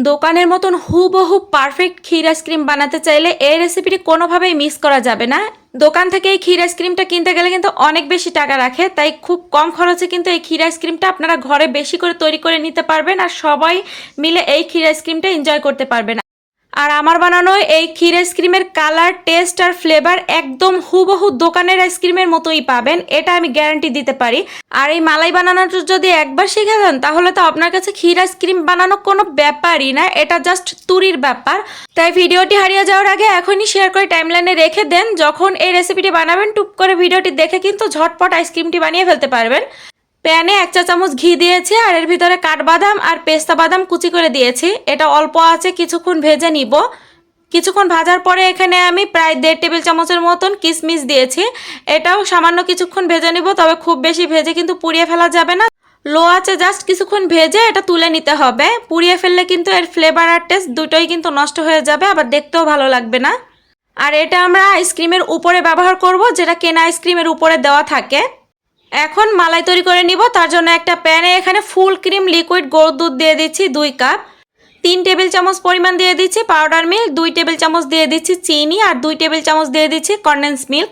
দোকানের মতন হুবহু পারফেক্ট ক্ষীর আইসক্রিম বানাতে চাইলে এই রেসিপিটি কোনোভাবেই মিস করা যাবে না। দোকান থেকে এই ক্ষীর আইসক্রিমটা কিনতে গেলে কিন্তু অনেক বেশি টাকা রাখে, তাই খুব কম খরচে কিন্তু এই ক্ষীর আইসক্রিমটা আপনারা ঘরে বেশি করে তৈরি করে নিতে পারবেন আর সবাই মিলে এই ক্ষীর আইসক্রিমটা এনজয় করতে পারবেন। আর আমার বানানো এই ক্ষীর আইসক্রিমের কালার, টেস্ট আর ফ্লেভার একদম হুবহু দোকানের আইসক্রিমের মতোই পাবেন, এটা আমি গ্যারান্টি দিতে পারি। আর এই মালাই বানানোটা যদি একবার শিখে যান তাহলে তো আপনার কাছে ক্ষীর আইসক্রিম বানানো কোনো ব্যাপারই না, এটা জাস্ট তুরির ব্যাপার। তাই ভিডিওটি হারিয়ে যাওয়ার আগে এখনই শেয়ার করে টাইমলাইনে রেখে দেন, যখন এই রেসিপিটি বানাবেন টুপ করে ভিডিওটি দেখে কিন্তু ঝটপট আইসক্রিমটি বানিয়ে ফেলতে পারবেন। প্যানে 1 চা চামচ ঘি দিয়েছি আর এর ভিতরে কাঠবাদাম আর পেস্তা বাদাম কুচি করে দিয়েছি। এটা অল্প আছে কিছুক্ষণ ভেজে নিব। কিছুক্ষণ ভাজার পরে এখানে আমি প্রায় 1.5 টেবিল চামচের মতন কিশমিশ দিয়েছি। এটাও সামান্য কিছুক্ষণ ভেজে নিব, তবে খুব বেশি ভেজে কিন্তু পুড়িয়ে ফেলা যাবে না। লো আছে জাস্ট কিছুক্ষণ ভেজে এটা তুলে নিতে হবে। পুড়িয়ে ফেললে কিন্তু এর ফ্লেভার আর টেস্ট দুটোই কিন্তু নষ্ট হয়ে যাবে, আবার দেখতেও ভালো লাগবে না। আর এটা আমরা আইসক্রিমের উপরে ব্যবহার করব, যেটা কেনা আইসক্রিমের উপরে দেওয়া থাকে। এখন মালাই তৈরি করে নিব। তার জন্য একটা প্যানে এখানে ফুল ক্রিম লিকুইড গরুর দুধ দিয়ে দিচ্ছি 2 কাপ। 3 টেবিল চামচ পরিমাণ দিয়ে দিচ্ছি পাউডার মিল্ক, 2 টেবিল চামচ দিয়ে দিচ্ছি চিনি আর 2 টেবিল চামচ দিয়ে দিচ্ছি কনডেন্স মিল্ক।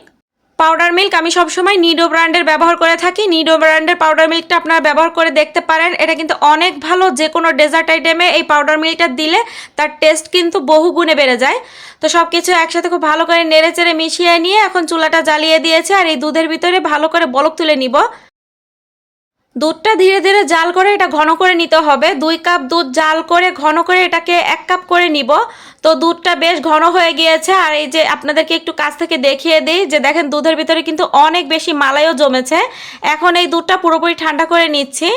পাউডার মিল্ক আমি সবসময় নিডো ব্র্যান্ডের ব্যবহার করে থাকি। নিডো ব্র্যান্ডের পাউডার মিল্কটা আপনারা ব্যবহার করে দেখতে পারেন, এটা কিন্তু অনেক ভালো। যে কোনো ডেজার্ট আইটেমে এই পাউডার মিল্কটা দিলে তার টেস্ট কিন্তু বহু গুণে বেড়ে যায়। তো সব কিছু একসাথে খুব ভালো করে নেড়ে চেড়ে মিশিয়ে নিয়ে এখন চুলাটা জ্বালিয়ে দিয়েছে আর এই দুধের ভিতরে ভালো করে বলক তুলে নিব। দুধটা ধীরে ধীরে জাল করে এটা ঘন করে নিতে হবে। 2 কাপ দুধ জাল করে ঘন করে এটাকে 1 কাপ করে নিব। তো দুধটা বেশ ঘন হয়ে গিয়েছে আর এই যে আপনাদেরকে একটু কাছ থেকে দেখিয়ে দিই যে দেখেন দুধের ভিতরে কিন্তু অনেক বেশি মালাইও জমেছে। এখন এই দুধটা পুরোপুরি ঠান্ডা করে নিচ্ছি।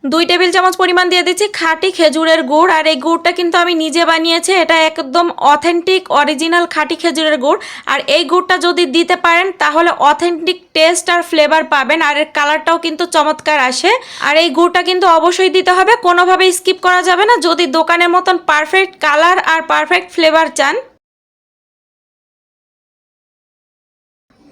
2 টেবিল চামচ পরিমাণ দিয়ে দিচ্ছি খাঁটি খেজুরের গুড়। আর এই গুড়টা কিন্তু আমি নিজে বানিয়েছি, এটা একদম অথেন্টিক অরিজিনাল খাঁটি খেজুরের গুড়। আর এই গুড়টা যদি দিতে পারেন তাহলে অথেন্টিক টেস্ট আর ফ্লেভার পাবেন, আর এর কালারটাও কিন্তু চমৎকার আসে। আর এই গুড়টা কিন্তু অবশ্যই দিতে হবে, কোনোভাবেই স্কিপ করা যাবে না যদি দোকানের মতন পারফেক্ট কালার আর পারফেক্ট ফ্লেভার চান।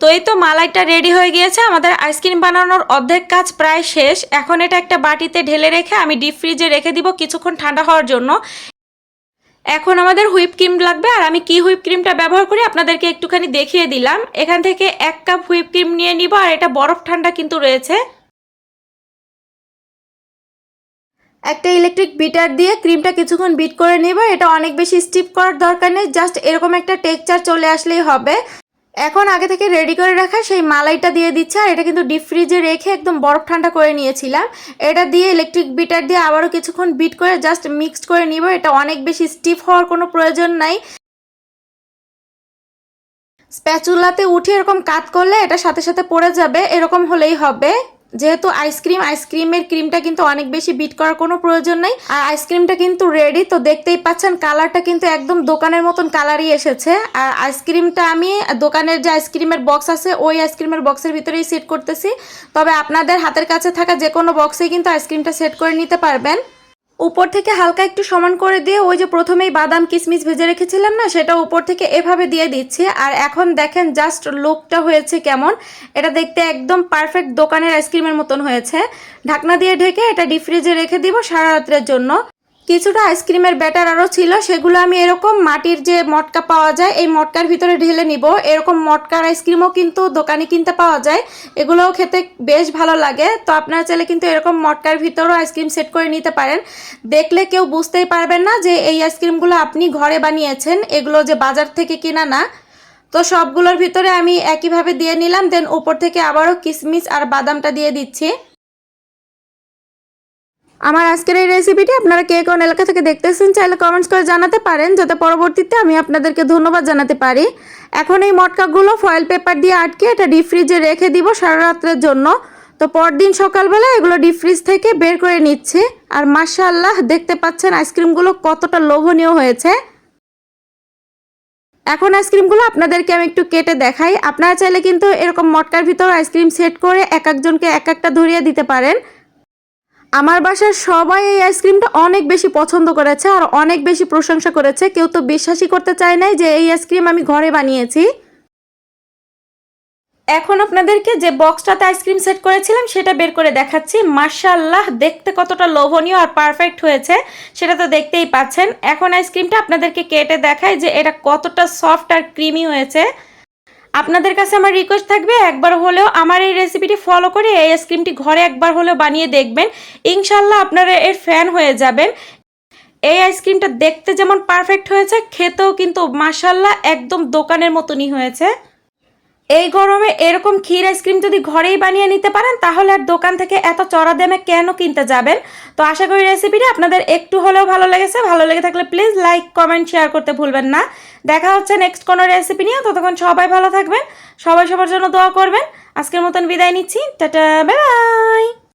তো এই তো মালাইটা রেডি হয়ে গিয়েছে, আমাদের আইসক্রিম বানানোর অর্ধেক কাজ প্রায় শেষ। এখন এটা একটা বাটিতে ঢেলে রেখে আমি ডিপ ফ্রিজে রেখে দিব কিছুক্ষণ ঠান্ডা হওয়ার জন্য। এখন আমাদের হুইপ ক্রিম লাগবে, আর আমি কি হুইপ ক্রিমটা ব্যবহার করি আপনাদেরকে একটুখানি দেখিয়ে দিলাম। এখান থেকে 1 কাপ হুইপ ক্রিম নিয়ে নিব, আর এটা বরফ ঠান্ডা কিন্তু রয়েছে। একটা ইলেকট্রিক বিটার দিয়ে ক্রিমটা কিছুক্ষণ বিট করে নিব। এটা অনেক বেশি স্টিপ করার দরকার নেই, জাস্ট এরকম একটা টেক্সচার চলে আসলেই হবে। এখন আগে থেকে রেডি করে রাখা সেই মালাইটা দিয়ে দিচ্ছে, আর এটা কিন্তু ডিপ ফ্রিজে রেখে একদম বরফ ঠান্ডা করে নিয়েছিলাম। এটা দিয়ে ইলেকট্রিক বিটার দিয়ে আবারও কিছুক্ষণ বিট করে জাস্ট মিক্সড করে নিব। এটা অনেক বেশি স্টিফ হওয়ার কোনো প্রয়োজন নাই। স্প্যাচুলাতে উঠে এরকম কাট করলে এটা সাথে সাথে পড়ে যাবে, এরকম হলেই হবে। যেহেতু আইসক্রিমের ক্রিমটা কিন্তু অনেক বেশি বিট করার কোনো প্রয়োজন নেই। আর আইসক্রিমটা কিন্তু রেডি, তো দেখতেই পাচ্ছেন কালারটা কিন্তু একদম দোকানের মতন কালারই এসেছে। আর আইসক্রিমটা আমি দোকানের যে আইসক্রিমের বক্স আছে ওই আইসক্রিমের বক্সের ভিতরেই সেট করতেছি, তবে আপনাদের হাতের কাছে থাকা যে কোনো বক্সেই কিন্তু আইসক্রিমটা সেট করে নিতে পারবেন। উপর থেকে হালকা একটু সমান করে দিয়ে ওই যে প্রথমেই বাদাম কিশমিশ ভেজে রেখেছিলাম না, সেটা উপর থেকে এভাবে দিয়ে দিচ্ছি। আর এখন দেখেন জাস্ট লুকটা হয়েছে কেমন, এটা দেখতে একদম পারফেক্ট দোকানের আইসক্রিমের মতন হয়েছে। ঢাকনা দিয়ে ঢেকে এটা ডিপ ফ্রিজে রেখে দিব সারা রাতের জন্য। কিছুটা আইসক্রিমের ব্যাটার আরও ছিল, সেগুলো আমি এরকম মাটির যে মটকা পাওয়া যায় এই মটকার ভিতরে ঢেলে নিব। এরকম মটকার আইসক্রিমও কিন্তু দোকানে কিনতে পাওয়া যায়, এগুলোও খেতে বেশ ভালো লাগে। তো আপনারা চাইলে কিন্তু এরকম মটকার ভিতরেও আইসক্রিম সেট করে নিতে পারেন। দেখলে কেউ বুঝতেই পারবেন না যে এই আইসক্রিমগুলো আপনি ঘরে বানিয়েছেন, এগুলো যে বাজার থেকে কেনা না। তো সবগুলোর ভিতরে আমি একইভাবে দিয়ে নিলাম, দেন উপর থেকে আবারও কিশমিশ আর বাদামটা দিয়ে দিচ্ছি। আমার আজকের এই রেসিপিটি আপনারা কে কোন এলাকা থেকে দেখতেছেন চাইলে কমেন্টস করে জানাতে পারেন, যাতে পরবর্তীতে আমি আপনাদেরকে ধন্যবাদ জানাতে পারি। এখন এই মটকাগুলো ফয়েল পেপার দিয়ে আটকে এটা ডিপ ফ্রিজে রেখে দিব সারা রাতের জন্য। তো পরদিন সকালবেলা এগুলো ডিপ ফ্রিজ থেকে বের করে নিচ্ছে। আর মাশাআল্লাহ দেখতে পাচ্ছেন আইসক্রিমগুলো কতটা লোভনীয় হয়েছে। এখন আইসক্রিমগুলো আপনাদেরকে আমি একটু কেটে দেখাই। আপনারা চাইলে কিন্তু এরকম মটকার ভিতর আইসক্রিম সেট করে এক একজনকে এক একটা ধরিয়ে দিতে পারেন। আমার বাসার সবাই এই আইসক্রিমটা অনেক বেশি পছন্দ করেছে আর অনেক বেশি প্রশংসা করেছে। কেউ তো বিশ্বাসই করতে চায় নাই যে এই আইসক্রিম আমি ঘরে বানিয়েছি। এখন আপনাদেরকে যে বক্সটাতে আইসক্রিম সেট করেছিলাম সেটা বের করে দেখাচ্ছি। মাশাআল্লাহ, দেখতে কতটা লোভনীয় আর পারফেক্ট হয়েছে সেটা তো দেখতেই পাচ্ছেন। এখন আইসক্রিমটা আপনাদেরকে কেটে দেখায় যে এটা কতটা সফট আর ক্রিমি হয়েছে। আপনাদের কাছে আমার রিকোয়েস্ট থাকবে একবার হলেও আমার এই রেসিপিটি ফলো করে এই আইসক্রিমটি ঘরে একবার হলেও বানিয়ে দেখবেন। ইনশাল্লাহ আপনারা এর ফ্যান হয়ে যাবেন। এই আইসক্রিমটা দেখতে যেমন পারফেক্ট হয়েছে, খেতেও কিন্তু মাশাআল্লাহ একদম দোকানের মতনই হয়েছে। এই গরমে এরকম ক্ষীর আইসক্রিম যদি ঘরেই বানিয়ে নিতে পারেন তাহলে আর দোকান থেকে এত চড়া দামে কেন কিনতে যাবেন। তো আশা করি রেসিপিটা আপনাদের একটু হলেও ভালো লেগেছে। ভালো লেগে থাকলে প্লিজ লাইক, কমেন্ট, শেয়ার করতে ভুলবেন না। দেখা হচ্ছে নেক্সট কোনো রেসিপি নিয়ে। ততক্ষণ সবাই ভালো থাকবেন, সবাই সবার জন্য দোয়া করবেন। আজকের মতন বিদায় নিচ্ছি। Tata, bye bye.